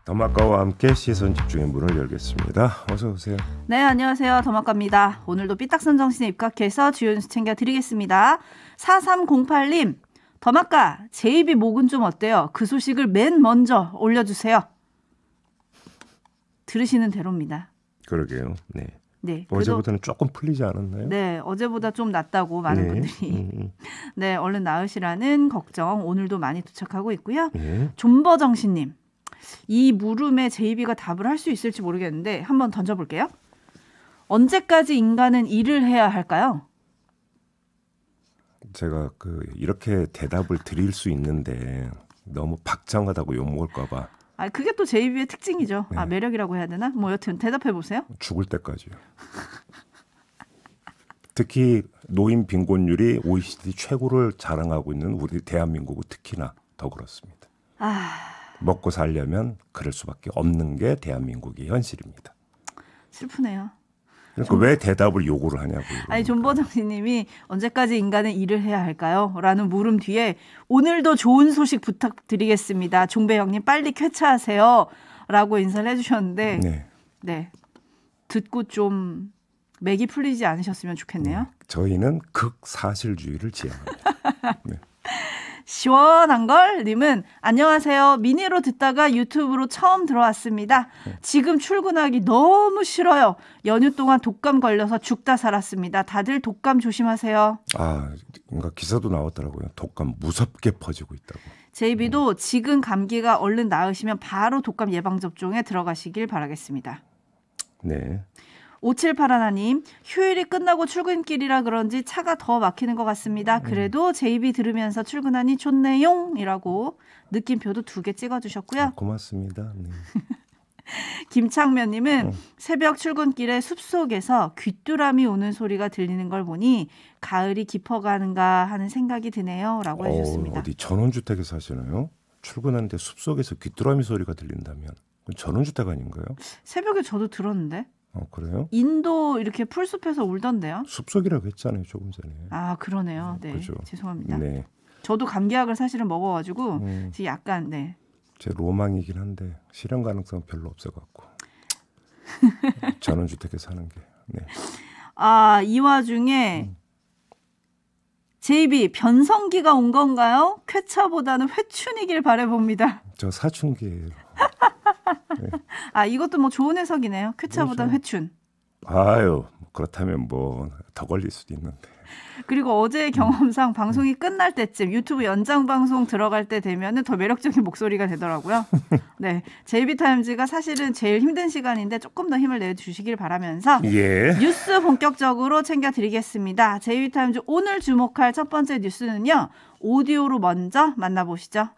더마카와 함께 시선 집중의 문을 열겠습니다. 어서 오세요. 네, 안녕하세요. 더마카입니다. 오늘도 삐딱선 정신에 입각해서 주요 뉴스 챙겨드리겠습니다. 4308님, 더마카 제이비 목은 좀 어때요? 그 소식을 맨 먼저 올려주세요. 들으시는 대로입니다. 그러게요. 네. 네, 어제보다는 조금 풀리지 않았나요? 네, 어제보다 좀 낫다고 많은 분들이 네, 얼른 나으시라는 걱정 오늘도 많이 도착하고 있고요. 존버정신님, 이 물음에 제이비가 답을 할 수 있을지 모르겠는데 한번 던져볼게요. 언제까지 인간은 일을 해야 할까요? 제가 이렇게 대답을 드릴 수 있는데 너무 박장하다고 욕먹을까 봐. 아, 그게 또 제이비의 특징이죠. 네. 아, 매력이라고 해야 되나? 뭐 여튼 대답해 보세요. 죽을 때까지요. 특히 노인 빈곤율이 OECD 최고를 자랑하고 있는 우리 대한민국은 특히나 더 그렇습니다. 먹고 살려면 그럴 수밖에 없는 게 대한민국의 현실입니다. 슬프네요. 그러니까 왜 대답을 요구를 하냐고요. 아니, 존버장님이 언제까지 인간은 일을 해야 할까요? 라는 물음 뒤에 오늘도 좋은 소식 부탁드리겠습니다. 종배 형님 빨리 쾌차하세요. 라고 인사를 해주셨는데 네. 듣고 좀 맥이 풀리지 않으셨으면 좋겠네요. 저희는 극사실주의를 지향합니다. 네. 시원한 걸 님은 안녕하세요. 미니로 듣다가 유튜브로 처음 들어왔습니다. 지금 출근하기 너무 싫어요. 연휴 동안 독감 걸려서 죽다 살았습니다. 다들 독감 조심하세요. 아, 그러니까 기사도 나왔더라고요. 독감 무섭게 퍼지고 있다고. 제이비도 지금 감기가 얼른 나으시면 바로 독감 예방접종에 들어가시길 바라겠습니다. 네. 5781님, 휴일이 끝나고 출근길이라 그런지 차가 더 막히는 것 같습니다. 그래도 제이비 들으면서 출근하니 좋네용 이라고 느낌표도 2개 찍어주셨고요. 고맙습니다. 네. 김창면님은 새벽 출근길에 숲속에서 귀뚜라미 우는 소리가 들리는 걸 보니 가을이 깊어가는가 하는 생각이 드네요. 라고 해주셨습니다. 어디 전원주택에 사시나요? 출근하는데 숲속에서 귀뚜라미 소리가 들린다면 전원주택 아닌가요? 새벽에 저도 들었는데. 그래요? 인도 이렇게 풀숲에서 울던데요? 숲속이라고 했잖아요, 조금 전에. 아, 그러네요. 네, 그죠? 죄송합니다. 네. 저도 감기약을 사실은 먹어가지고 지금 약간 제 로망이긴 한데 실현 가능성은 별로 없어갖고 전원주택에 사는 게. 네. 아, 이 와중에 제이비 변성기가 온 건가요? 쾌차보다는 회춘이길 바라봅니다. 저 사춘기예요. 네. 아, 이것도 뭐 좋은 해석이네요. 쾌차보다는 회춘. 아유, 그렇다면 뭐 더 걸릴 수도 있는데. 그리고 어제의 경험상 방송이 끝날 때쯤 유튜브 연장 방송 들어갈 때 되면은 더 매력적인 목소리가 되더라고요. 네, 제이비타임즈가 사실은 제일 힘든 시간인데 조금 더 힘을 내주시길 바라면서 뉴스 본격적으로 챙겨드리겠습니다. 제이비타임즈 오늘 주목할 첫 번째 뉴스는요, 오디오로 먼저 만나보시죠.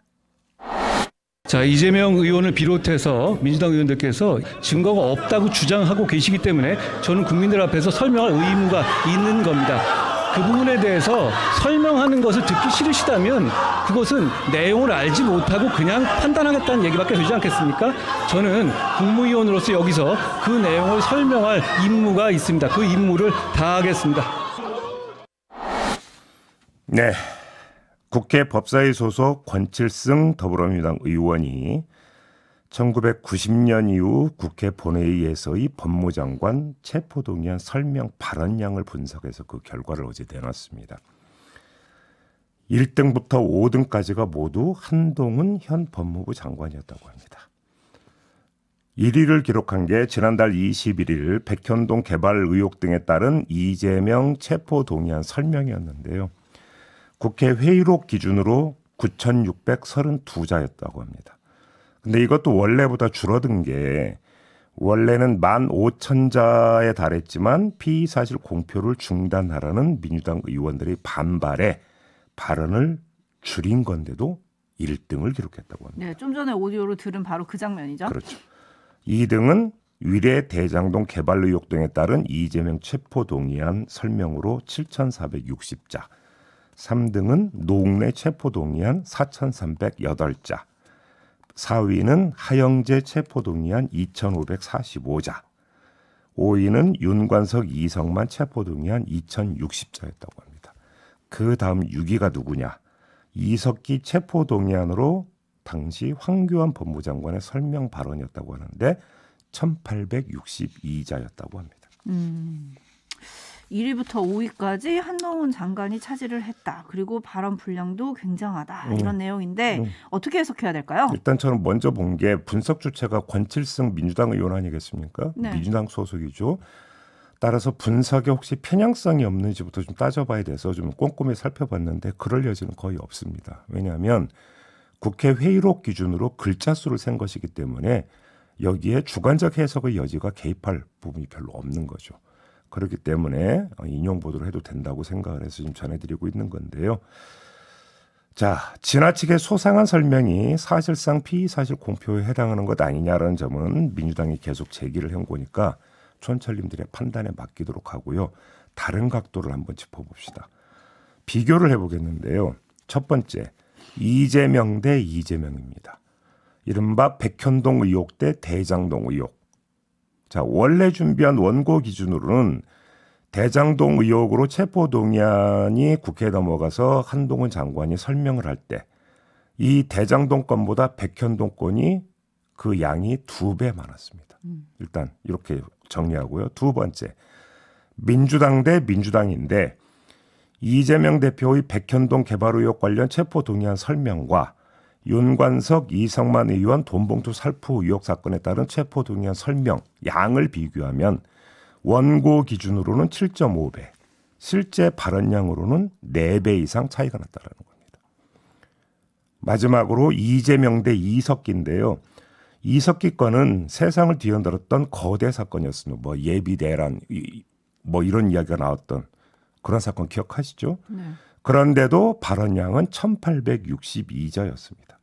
자, 이재명 의원을 비롯해서 민주당 의원들께서 증거가 없다고 주장하고 계시기 때문에 저는 국민들 앞에서 설명할 의무가 있는 겁니다. 그 부분에 대해서 설명하는 것을 듣기 싫으시다면 그것은 내용을 알지 못하고 그냥 판단하겠다는 얘기밖에 되지 않겠습니까? 저는 국무위원으로서 여기서 그 내용을 설명할 임무가 있습니다. 그 임무를 다하겠습니다. 네. 국회 법사위 소속 권칠승 더불어민주당 의원이 1990년 이후 국회 본회의에서의 법무장관 체포동의안 설명 발언량을 분석해서 그 결과를 어제 내놨습니다. 1등부터 5등까지가 모두 한동훈 현 법무부 장관이었다고 합니다. 1위를 기록한 게 지난달 21일 백현동 개발 의혹 등에 따른 이재명 체포동의안 설명이었는데요. 국회 회의록 기준으로 9,632자였다고 합니다. 근데 이것도 원래보다 줄어든 게 원래는 15,000자에 달했지만 피의사실 공표를 중단하라는 민주당 의원들의 반발에 발언을 줄인 건데도 1등을 기록했다고 합니다. 네, 좀 전에 오디오로 들은 바로 그 장면이죠. 그렇죠. 2등은 위례 대장동 개발 의혹 등에 따른 이재명 체포동의안 설명으로 7,460자. 3등은 노웅래 체포동의안 4,308자, 4위는 하영재 체포동의안 2,545자, 5위는 윤관석 이성만 체포동의안 2,060자였다고 합니다. 그 다음 6위가 누구냐? 이석기 체포동의안으로 당시 황교안 법무장관의 설명 발언이었다고 하는데 1862자였다고 합니다. 1위부터 5위까지 한동훈 장관이 차지를 했다. 그리고 발언 분량도 굉장하다. 이런 내용인데 어떻게 해석해야 될까요? 일단 저는 먼저 본 게 분석 주체가 권칠승 민주당 의원 아니겠습니까? 네. 민주당 소속이죠. 따라서 분석에 혹시 편향성이 없는지부터 좀 따져봐야 돼서 좀 꼼꼼히 살펴봤는데 그럴 여지는 거의 없습니다. 왜냐하면 국회 회의록 기준으로 글자 수를 센 것이기 때문에 여기에 주관적 해석의 여지가 개입할 부분이 별로 없는 거죠. 그렇기 때문에 인용 보도를 해도 된다고 생각을 해서 지금 전해드리고 있는 건데요. 자, 지나치게 소상한 설명이 사실상 피의사실 공표에 해당하는 것 아니냐라는 점은 민주당이 계속 제기를 해보니까 촌철님들의 판단에 맡기도록 하고요. 다른 각도를 한번 짚어봅시다. 비교를 해보겠는데요. 첫 번째, 이재명 대 이재명입니다. 이른바 백현동 의혹 대 대장동 의혹. 자, 원래 준비한 원고 기준으로는 대장동 의혹으로 체포동의안이 국회에 넘어가서 한동훈 장관이 설명을 할 때 이 대장동 건보다 백현동 건이 그 양이 2배 많았습니다. 일단 이렇게 정리하고요. 두 번째, 민주당 대 민주당인데 이재명 대표의 백현동 개발 의혹 관련 체포동의안 설명과 윤관석, 이성만 의원 돈봉투 살포 의혹 사건에 따른 체포동의안 설명 양을 비교하면 원고 기준으로는 7.5배, 실제 발언량으로는 4배 이상 차이가 났다는 겁니다. 마지막으로 이재명 대 이석기인데요. 이석기 건은 세상을 뒤흔들었던 거대 사건이었습니다. 뭐 예비대란 뭐 이런 이야기가 나왔던 그런 사건 기억하시죠? 네. 그런데도 발언량은 1862자였습니다.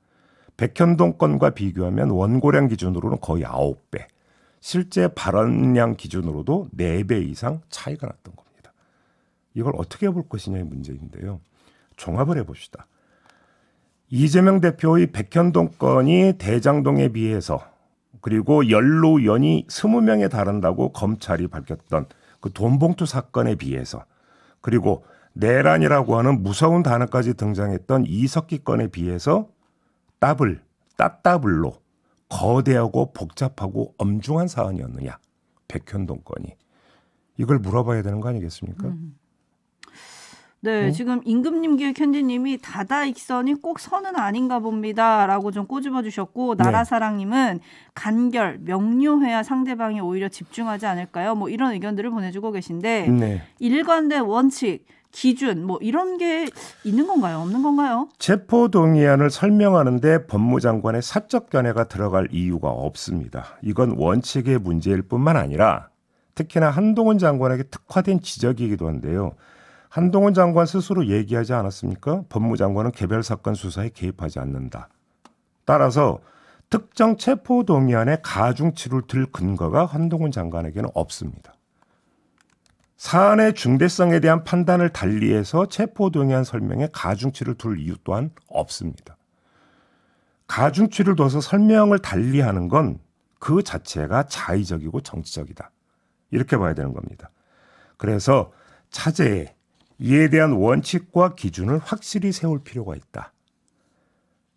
백현동 건과 비교하면 원고량 기준으로는 거의 9배, 실제 발언량 기준으로도 4배 이상 차이가 났던 겁니다. 이걸 어떻게 볼 것이냐의 문제인데요. 종합을 해봅시다. 이재명 대표의 백현동 건이 대장동에 비해서 그리고 연루연이 20명에 달한다고 검찰이 밝혔던 그 돈봉투 사건에 비해서 그리고 내란이라고 하는 무서운 단어까지 등장했던 이석기 건에 비해서 따따블로 거대하고 복잡하고 엄중한 사안이었느냐, 백현동 건이. 이걸 물어봐야 되는 거 아니겠습니까? 네, 지금 임금님길 캔디님이 다다익선이 꼭 선은 아닌가 봅니다라고 좀 꼬집어 주셨고 나라사랑님은 간결, 명료해야 상대방이 오히려 집중하지 않을까요? 뭐 이런 의견들을 보내주고 계신데 일관된 원칙, 기준 뭐 이런 게 있는 건가요? 없는 건가요? 체포동의안을 설명하는데 법무장관의 사적 견해가 들어갈 이유가 없습니다. 이건 원칙의 문제일 뿐만 아니라 특히나 한동훈 장관에게 특화된 지적이기도 한데요. 한동훈 장관 스스로 얘기하지 않았습니까? 법무장관은 개별 사건 수사에 개입하지 않는다. 따라서 특정 체포동의안의 가중치를 들 근거가 한동훈 장관에게는 없습니다. 사안의 중대성에 대한 판단을 달리해서 체포동의안 설명에 가중치를 둘 이유 또한 없습니다. 가중치를 둬서 설명을 달리하는 건 그 자체가 자의적이고 정치적이다. 이렇게 봐야 되는 겁니다. 그래서 차제에 이에 대한 원칙과 기준을 확실히 세울 필요가 있다.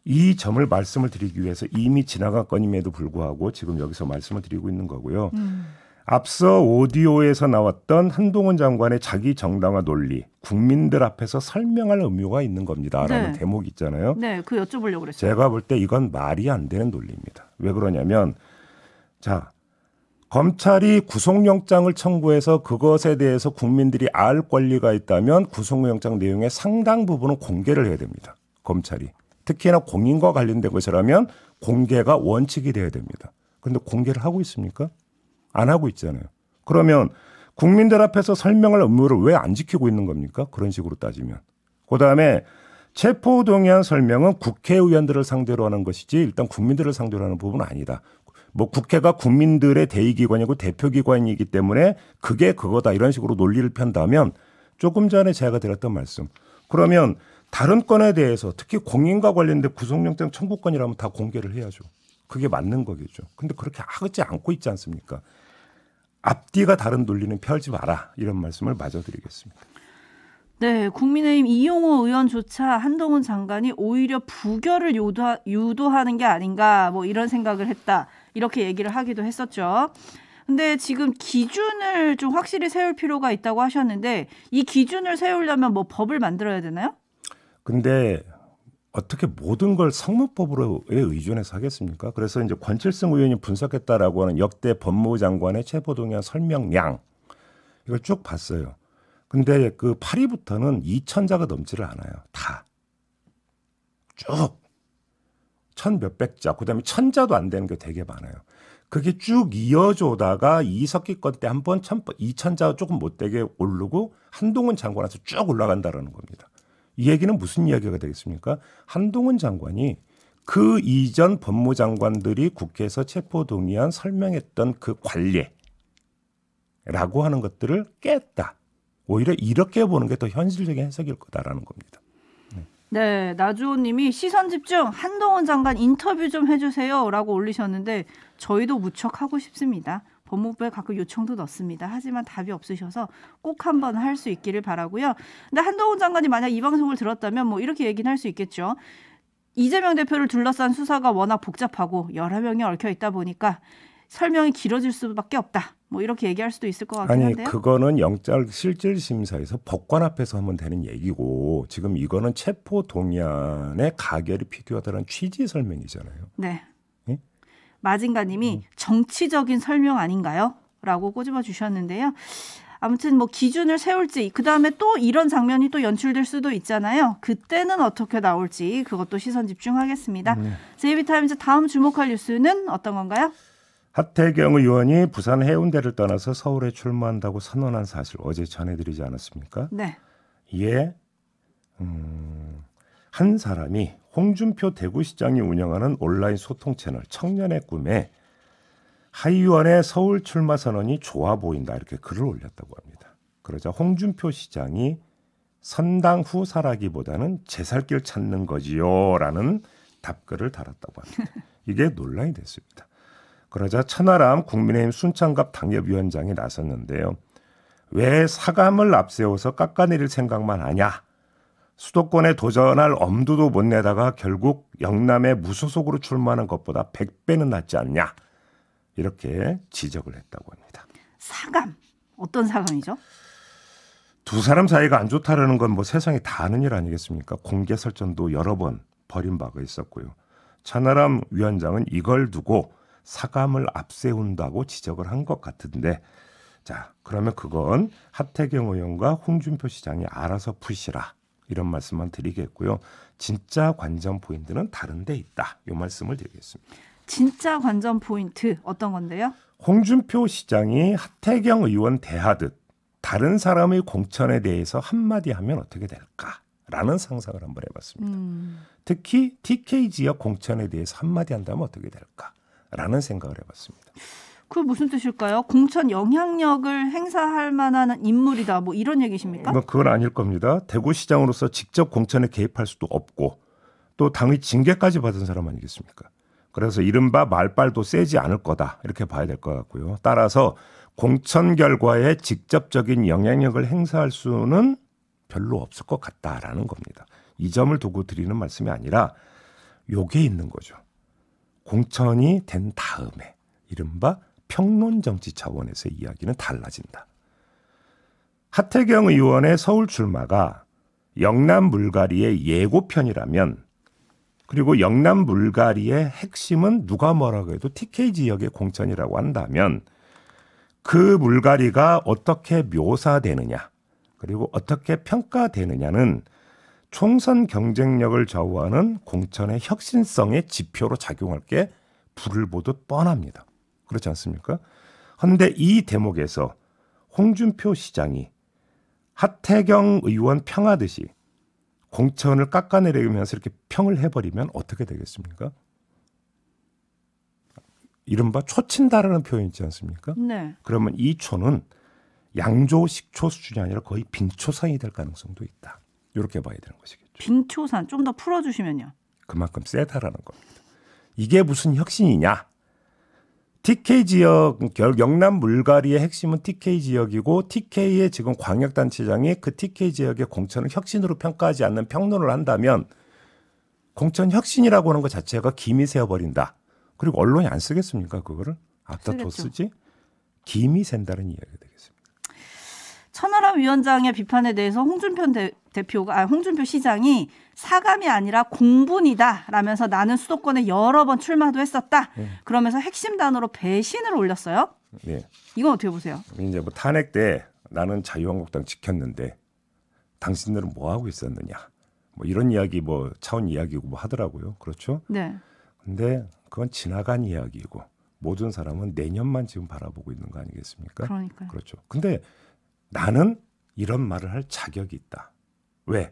이 점을 말씀을 드리기 위해서 이미 지나간 건임에도 불구하고 지금 여기서 말씀을 드리고 있는 거고요. 앞서 오디오에서 나왔던 한동훈 장관의 자기 정당화 논리, 국민들 앞에서 설명할 의무가 있는 겁니다라는 대목이 있잖아요. 네, 그 여쭤보려고 그랬어요. 제가 볼 때 이건 말이 안 되는 논리입니다. 왜 그러냐면 자, 검찰이 구속영장을 청구해서 그것에 대해서 국민들이 알 권리가 있다면 구속영장 내용의 상당 부분은 공개를 해야 됩니다. 검찰이. 특히나 공인과 관련된 것이라면 공개가 원칙이 돼야 됩니다. 그런데 공개를 하고 있습니까? 안 하고 있잖아요. 그러면 국민들 앞에서 설명할 의무를 왜 안 지키고 있는 겁니까? 그런 식으로 따지면. 그다음에 체포동의안 설명은 국회의원들을 상대로 하는 것이지 일단 국민들을 상대로 하는 부분은 아니다. 뭐 국회가 국민들의 대의기관이고 대표기관이기 때문에 그게 그거다 이런 식으로 논리를 편다면 조금 전에 제가 드렸던 말씀. 그러면 다른 건에 대해서 특히 공인과 관련된 구속영장 청구권이라면 다 공개를 해야죠. 그게 맞는 거겠죠. 근데 그렇게 하지 않고 있지 않습니까? 앞뒤가 다른 논리는 펴지 마라. 이런 말씀을 마저 드리겠습니다. 네, 국민의힘 이용호 의원조차 한동훈 장관이 오히려 부결을 유도하는 게 아닌가 뭐 이런 생각을 했다. 이렇게 얘기를 하기도 했었죠. 근데 지금 기준을 좀 확실히 세울 필요가 있다고 하셨는데 이 기준을 세우려면 뭐 법을 만들어야 되나요? 근데 어떻게 모든 걸 상무법으로 의존해서 하겠습니까? 그래서 이제 권칠승 의원이 분석했다라고 하는 역대 법무부 장관의 체포동의안 설명량 이걸 쭉 봤어요. 근데 그 8위부터는 2,000자가 넘지를 않아요. 다. 쭉. 1,000몇백 자, 그다음에 1,000자도 안 되는 게 되게 많아요. 그게 쭉 이어져다가 이석기 건 때 한 번 2,000자 조금 못되게 오르고 한동훈 장관에서 쭉 올라간다라는 겁니다. 이 얘기는 무슨 이야기가 되겠습니까? 한동훈 장관이 그 이전 법무장관들이 국회에서 체포동의안 설명했던 그 관례라고 하는 것들을 깼다. 오히려 이렇게 보는 게 더 현실적인 해석일 거다라는 겁니다. 네, 나주호님이 시선 집중 한동훈 장관 인터뷰 좀 해주세요라고 올리셨는데 저희도 무척 하고 싶습니다. 법무부에 가끔 요청도 넣습니다. 하지만 답이 없으셔서 꼭 한번 할 수 있기를 바라고요. 근데 한동훈 장관이 만약 이 방송을 들었다면 뭐 이렇게 얘기는 할 수 있겠죠. 이재명 대표를 둘러싼 수사가 워낙 복잡하고 여러 명이 얽혀 있다 보니까 설명이 길어질 수밖에 없다. 뭐 이렇게 얘기할 수도 있을 것 같긴 한데요. 아니 그거는 영장 실질심사에서 법관 앞에서 하면 되는 얘기고 지금 이거는 체포동의안의 가결이 필요하다는 취지의 설명이잖아요. 네. 예? 마진가님이 정치적인 설명 아닌가요? 라고 꼬집어 주셨는데요. 아무튼 뭐 기준을 세울지 그다음에 또 이런 장면이 또 연출될 수도 있잖아요. 그때는 어떻게 나올지 그것도 시선 집중하겠습니다. JB타임즈 다음 주목할 뉴스는 어떤 건가요? 하태경 의원이 부산 해운대를 떠나서 서울에 출마한다고 선언한 사실 어제 전해드리지 않았습니까? 네. 이에 한 사람이 홍준표 대구시장이 운영하는 온라인 소통 채널 청년의 꿈에 하 의원의 서울 출마 선언이 좋아 보인다 이렇게 글을 올렸다고 합니다. 그러자 홍준표 시장이 선당 후사라기보다는 제 살 길 찾는 거지요라는 답글을 달았다고 합니다. 이게 논란이 됐습니다. 그러자 천하람 국민의힘 순창갑 당협위원장이 나섰는데요. 왜 사감을 앞세워서 깎아내릴 생각만 하냐. 수도권에 도전할 엄두도 못 내다가 결국 영남에 무소속으로 출마하는 것보다 100배는 낫지 않냐. 이렇게 지적을 했다고 합니다. 사감. 어떤 사감이죠? 두 사람 사이가 안 좋다라는 건 뭐 세상에 다 아는 일 아니겠습니까? 공개 설전도 여러 번 벌인 바가 있었고요. 천하람 위원장은 이걸 두고 사감을 앞세운다고 지적을 한 것 같은데 자 그러면 그건 하태경 의원과 홍준표 시장이 알아서 푸시라 이런 말씀만 드리겠고요. 진짜 관전 포인트는 다른 데 있다. 이 말씀을 드리겠습니다. 진짜 관전 포인트 어떤 건데요? 홍준표 시장이 하태경 의원 대하듯 다른 사람의 공천에 대해서 한마디 하면 어떻게 될까라는 상상을 한번 해봤습니다. 특히 TK 지역 공천에 대해서 한마디 한다면 어떻게 될까? 라는 생각을 해봤습니다. 그게 무슨 뜻일까요? 공천 영향력을 행사할 만한 인물이다. 뭐 이런 얘기십니까? 그건 아닐 겁니다. 대구시장으로서 직접 공천에 개입할 수도 없고 또 당의 징계까지 받은 사람 아니겠습니까? 그래서 이른바 말빨도 세지 않을 거다. 이렇게 봐야 될 것 같고요. 따라서 공천 결과에 직접적인 영향력을 행사할 수는 별로 없을 것 같다라는 겁니다. 이 점을 두고 드리는 말씀이 아니라 요게 있는 거죠. 공천이 된 다음에 이른바 평론정치 차원에서의 이야기는 달라진다. 하태경 의원의 서울 출마가 영남 물갈이의 예고편이라면 그리고 영남 물갈이의 핵심은 누가 뭐라고 해도 TK 지역의 공천이라고 한다면 그 물갈이가 어떻게 묘사되느냐 그리고 어떻게 평가되느냐는 총선 경쟁력을 좌우하는 공천의 혁신성의 지표로 작용할 게 불을 보듯 뻔합니다. 그렇지 않습니까? 그런데 이 대목에서 홍준표 시장이 하태경 의원 평하듯이 공천을 깎아내리면서 이렇게 평을 해버리면 어떻게 되겠습니까? 이른바 초친다라는 표현 있지 않습니까? 네. 그러면 이 초는 양조 식초 수준이 아니라 거의 빙초산이 될 가능성도 있다. 이렇게 봐야 되는 것이겠죠. 빙초산 좀 더 풀어주시면요. 그만큼 세다라는 겁니다. 이게 무슨 혁신이냐? TK 지역, 영남 물갈이의 핵심은 TK 지역이고 TK의 지금 광역단체장이 그 TK 지역의 공천을 혁신으로 평가하지 않는 평론을 한다면 공천 혁신이라고 하는 것 자체가 김이 새어버린다. 그리고 언론이 안 쓰겠습니까? 그거를 앞다퉈 쓰지? 김이 샌다는 이야기가 되겠습니다. 천하람 위원장의 비판에 대해서 홍준표 시장이 사감이 아니라 공분이다라면서 나는 수도권에 여러 번 출마도 했었다. 그러면서 핵심 단어로 배신을 올렸어요. 네. 이건 어떻게 보세요? 이제 뭐 탄핵 때 나는 자유한국당 지켰는데 당신들은 뭐 하고 있었느냐. 뭐 이런 이야기 뭐 차원 이야기고 뭐 하더라고요. 그렇죠? 네. 근데 그건 지나간 이야기고 모든 사람은 내년만 지금 바라보고 있는 거 아니겠습니까? 그러니까요. 그렇죠. 근데 나는 이런 말을 할 자격이 있다. 왜?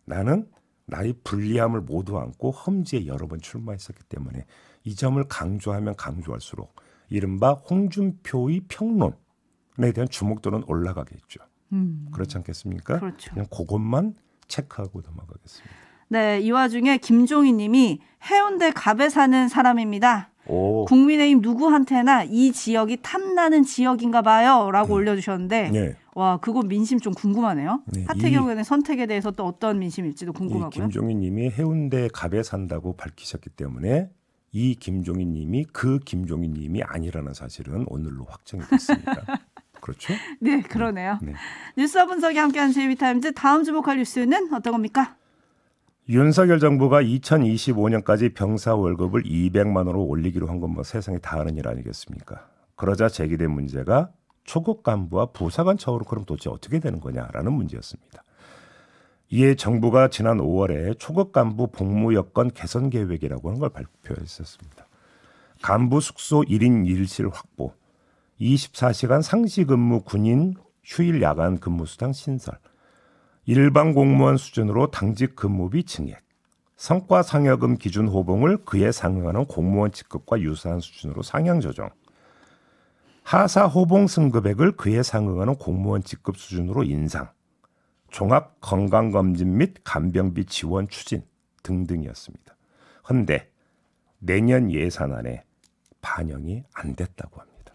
나는 나의 불리함을 모두 안고 험지에 여러 번 출마했었기 때문에 이 점을 강조하면 강조할수록 이른바 홍준표의 평론에 대한 주목도는 올라가겠죠. 그렇지 않겠습니까? 그렇죠. 그냥 그것만 체크하고 넘어가겠습니다. 네, 이 와중에 김종희 님이 해운대 갑에 사는 사람입니다. 오. 국민의힘 누구한테나 이 지역이 탐나는 지역인가 봐요 라고 올려주셨는데 네. 와, 그거 민심 좀 궁금하네요. 네, 하태경 의원의 선택에 대해서 또 어떤 민심일지도 궁금하고요. 김종인 님이 해운대 갑에 산다고 밝히셨기 때문에 이 김종인 님이 그 김종인 님이 아니라는 사실은 오늘로 확정이 됐습니다. 그렇죠? 네, 그러네요. 네. 뉴스와 분석이 함께하는 JB타임즈 다음 주목할 뉴스는 어떤 겁니까? 윤석열 정부가 2025년까지 병사 월급을 200만 원으로 올리기로 한 건 뭐 세상에 다 아는 일 아니겠습니까? 그러자 제기된 문제가 초급 간부와 부사관 차후로 그럼 도대체 어떻게 되는 거냐라는 문제였습니다. 이에 정부가 지난 5월에 초급 간부 복무 여건 개선 계획이라고 하는 걸 발표했었습니다. 간부 숙소 1인 1실 확보, 24시간 상시 근무 군인 휴일 야간 근무 수당 신설, 일반 공무원 수준으로 당직 근무비 증액, 성과 상여금 기준 호봉을 그에 상응하는 공무원 직급과 유사한 수준으로 상향 조정, 하사 호봉 승급액을 그에 상응하는 공무원 직급 수준으로 인상, 종합 건강검진 및 간병비 지원 추진 등등이었습니다. 그런데 내년 예산안에 반영이 안 됐다고 합니다.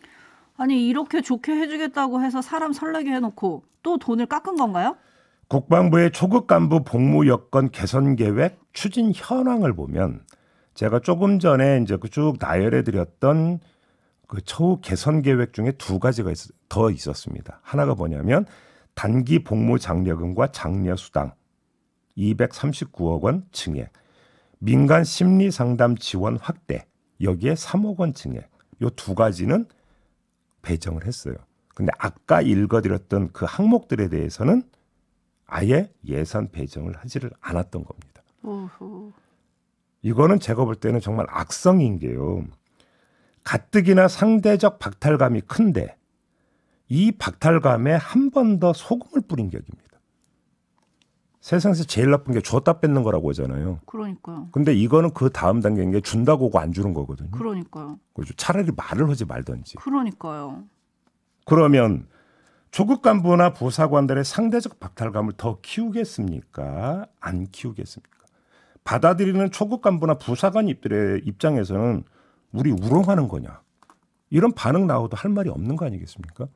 아니, 이렇게 좋게 해주겠다고 해서 사람 설레게 해놓고 또 돈을 깎은 건가요? 국방부의 초급 간부 복무 여건 개선 계획 추진 현황을 보면 제가 조금 전에 이제 쭉 나열해 드렸던 그 처우 개선 계획 중에 두 가지가 더 있었습니다. 하나가 뭐냐면 단기 복무 장려금과 장려 수당 239억 원 증액, 민간 심리 상담 지원 확대 여기에 3억 원 증액. 요 두 가지는 배정을 했어요. 근데 아까 읽어드렸던 그 항목들에 대해서는 아예 예산 배정을 하지를 않았던 겁니다. 오호. 이거는 제가 볼 때는 정말 악성인 게요. 가뜩이나 상대적 박탈감이 큰데 이 박탈감에 한 번 더 소금을 뿌린 격입니다. 세상에서 제일 나쁜 게 줬다 뺏는 거라고 하잖아요. 그러니까요. 근데 이거는 그 다음 단계인 게 준다고 하고 안 주는 거거든요. 그러니까요. 그렇죠. 차라리 말을 하지 말든지. 그러니까요. 그러면 초급 간부나 부사관들의 상대적 박탈감을 더 키우겠습니까? 안 키우겠습니까? 받아들이는 초급 간부나 부사관들의 입장에서는 우리 우롱하는 거냐? 이런 반응 나오도 할 말이 없는 거 아니겠습니까?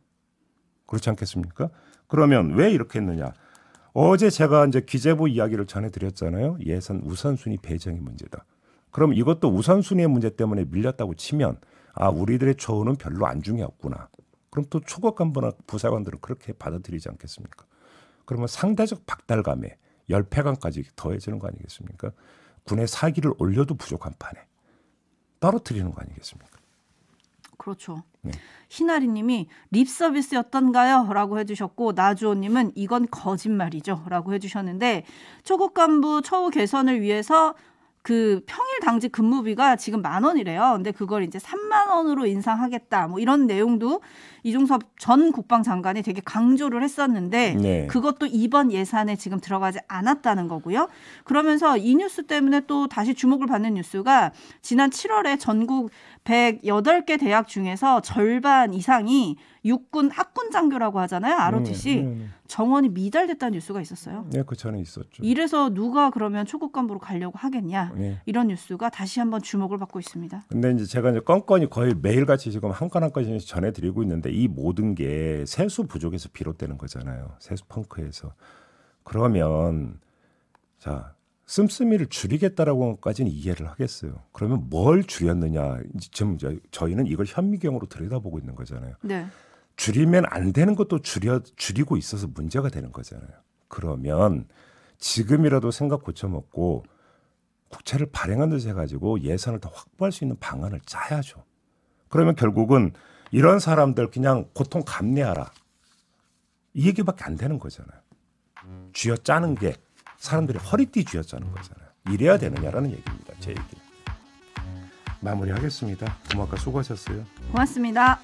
그렇지 않겠습니까? 그러면 왜 이렇게 했느냐? 어제 제가 이제 기재부 이야기를 전해드렸잖아요. 예산 우선순위 배정이 문제다. 그럼 이것도 우선순위의 문제 때문에 밀렸다고 치면 아, 우리들의 처우는 별로 안 중요했구나. 그럼 또 초급 간부나 부사관들은 그렇게 받아들이지 않겠습니까? 그러면 상대적 박탈감에 열패감까지 더해지는 거 아니겠습니까? 군의 사기를 올려도 부족한 판에 떨어뜨리는 거 아니겠습니까? 그렇죠. 네. 희나리 님이 립서비스였던가요? 라고 해주셨고 나주호 님은 이건 거짓말이죠. 라고 해주셨는데 초급 간부 처우 개선을 위해서 그 평일 당직 근무비가 지금 10,000원이래요. 근데 그걸 이제 30,000원으로 인상하겠다. 뭐 이런 내용도 이종섭 전 국방장관이 되게 강조를 했었는데 네. 그것도 이번 예산에 지금 들어가지 않았다는 거고요. 그러면서 이 뉴스 때문에 또 다시 주목을 받는 뉴스가 지난 7월에 전국 108개 대학 중에서 절반 이상이 육군 학군 장교라고 하잖아요. ROTC. 정원이 미달됐다는 뉴스가 있었어요. 네, 그 전에 있었죠. 이래서 누가 그러면 초급 간부로 가려고 하겠냐. 네. 이런 뉴스 뉴스가 다시 한번 주목을 받고 있습니다. 근데 이제 제가 이제 건건이 거의 매일같이 지금 한 건 한 건씩 전해드리고 있는데 이 모든 게 세수 부족에서 비롯되는 거잖아요. 세수 펑크에서. 그러면 자 씀씀이를 줄이겠다라고까지는 이해를 하겠어요. 그러면 뭘 줄였느냐? 지금 저희는 이걸 현미경으로 들여다보고 있는 거잖아요. 네. 줄이면 안 되는 것도 줄이고 있어서 문제가 되는 거잖아요. 그러면 지금이라도 생각 고쳐먹고 국채를 발행하는 듯 해가지고 예산을 더 확보할 수 있는 방안을 짜야죠. 그러면 결국은 이런 사람들 그냥 고통 감내하라. 이 얘기밖에 안 되는 거잖아요. 쥐어짜는 게 사람들이 허리띠 쥐어짜는 거잖아요. 이래야 되느냐라는 얘기입니다. 제 얘기. 마무리하겠습니다. 고맙고 수고하셨어요. 고맙습니다.